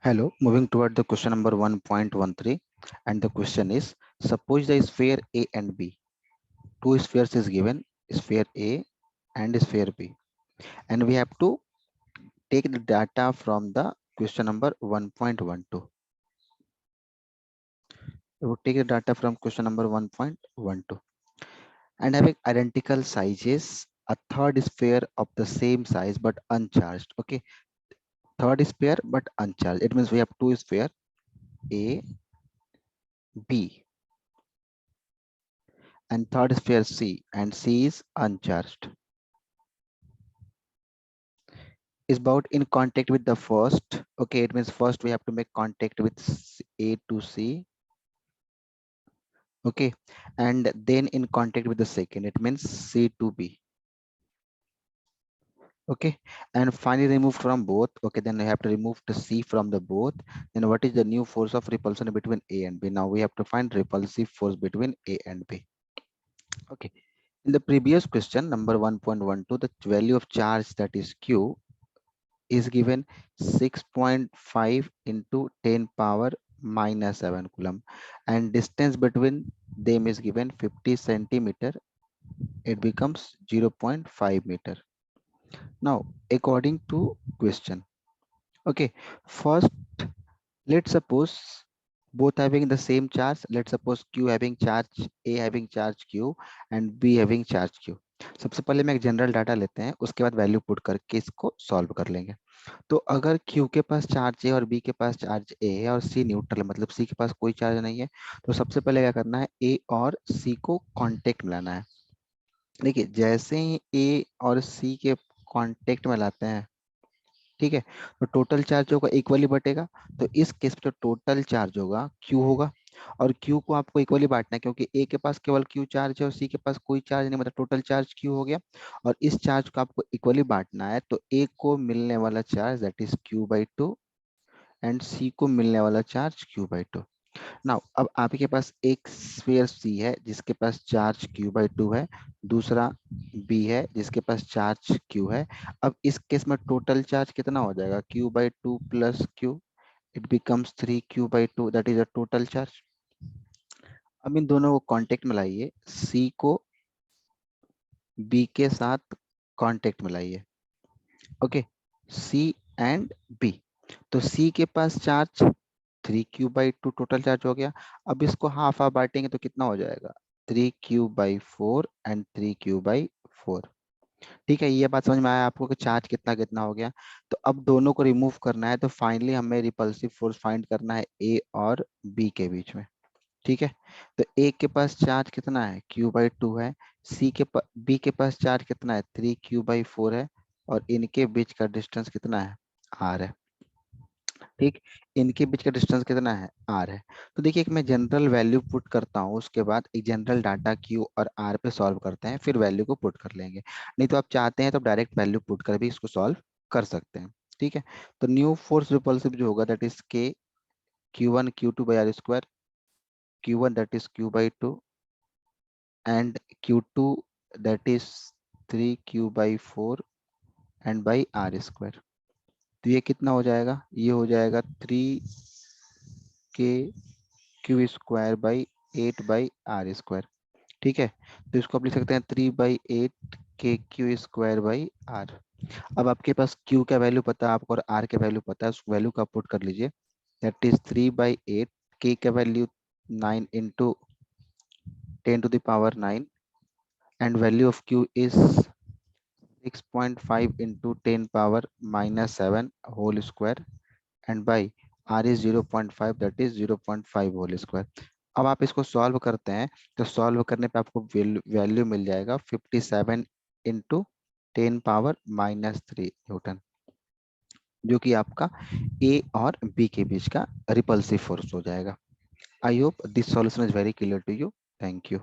Hello, moving toward the question number 1.13, and the question is, suppose the sphere A and B. Two spheres is given, sphere A and sphere B, and we have to take the data from the question number 1.12. We would take the data from question number 1.12 and having identical sizes, a third sphere of the same size but uncharged. Okay, third sphere but uncharged. It means we have two sphere A, B, and third sphere C, and C is uncharged. Is about in contact with the first. Okay, it means first we have to make contact with A to C. Okay, and then in contact with the second, it means C to B. Okay, and finally removed from both. Okay, then we have to remove the C from the both. Then what is the new force of repulsion between A and B? Now we have to find repulsive force between A and B. Okay, in the previous question number 1.12, the value of charge, that is Q, is given 6.5 into 10 power minus 7 coulomb, and distance between them is given 50 centimeter. It becomes 0.5 meter. Now according to question, okay, first let's suppose both having the same charge. Let's suppose Q having charge, A having charge Q and B having charge Q. सबसे पहले मैं एक general data लेते हैं, उसके बाद value put करके इसको सॉल्व कर लेंगे। तो अगर Q के पास चार्ज है और B के पास चार्ज A है और C न्यूट्रल है, मतलब C के पास कोई चार्ज नहीं है, तो सबसे पहले क्या करना है, A और C को कांटेक्ट में लाना है। देखिए जैसे ही A और C के कांटेक्ट में लाते हैं, ठीक है, तो टोटल चार्ज होगा इक्वली बटेगा। तो इस केस में जो टोटल चार्ज होगा Q होगा, और Q को आपको इक्वली बांटना है क्योंकि A के पास केवल Q चार्ज है और C के पास कोई चार्ज नहीं, मतलब टोटल चार्ज Q हो गया। और इस चार्ज को आपको इक्वली बांटना है, तो A को मिलने वाला charge that is Q/2 and C को मिलने वाला चार्ज Q/2। नाउ अब आपके पास एक स्फीयर C है जिसके पास चार्ज Q/2 है, दूसरा B है जिसके पास चार्ज Q है। अब इस केस में टोटल चार्ज कितना हो जाएगा, Q/2 plus Q, it becomes 3Q/2, that is a total charge. अब इन दोनों को कांटेक्ट में लाइए, C को B के साथ कांटेक्ट में लाइए। ओके, C एंड B, तो C के पास चार्ज 3Q/2 टोटल चार्ज हो गया। अब इसको हाफ हाफ बांटेंगे तो कितना हो जाएगा, 3Q/4 एंड 3Q/4। ठीक है, ये बात समझ में आया आपको कि चार्ज कितना कितना हो गया। तो अब दोनों को रिमूव करना है, तो फाइनली हमें रिपल्सिव फोर्स फाइंड करना है A और B के बीच में। ठीक है, तो A के पास चार्ज कितना है, Q/2 है, B के पास चार्ज कितना है, 3Q/4 है, और इनके बीच का डिस्टेंस कितना है, R है। ठीक, इनके बीच का डिस्टेंस कितना है, R है। तो देखिए एक मैं जनरल वैल्यू पुट करता हूँ, उसके बाद एक जनरल डाटा Q और R पे सॉल्व करते हैं, फिर वैल्यू को पुट कर लेंगे। नहीं तो आप चाहते हैं तो डायरेक्ट वैल्यू पुट कर भी इसको सॉल्व कर सकते हैं। ठीक है, तो न्यू फोर्स रिपल्सिव जो होगा that is K Q1 Q2/R², Q1 that is Q/2 and Q2 that is 3Q/4 and by R²। तो ये कितना हो जाएगा, ये हो जाएगा 3KQ²/8/R²। ठीक है, तो इसको आप लिख सकते हैं 3/8KQ²/R। अब आपके पास Q का वैल्यू पता है आपको और R का वैल्यू पता है, उस वैल्यू का पुट कर लीजिए, दैट इज 3/8, K का value 9 into 10⁹ and value of Q is 6.5 into 10⁻⁻7 whole square and by R is 0.5, that is 0.5 whole square। अब आप इसको सॉल्व करते हैं तो सॉल्व करने पे आपको वैल्यू मिल जाएगा 57 into 10⁻⁻3 न्यूटन, जो कि आपका A और B के बीच का रिपल्सिव फोर्स हो जाएगा। I hope this solution is very clear to you. Thank you.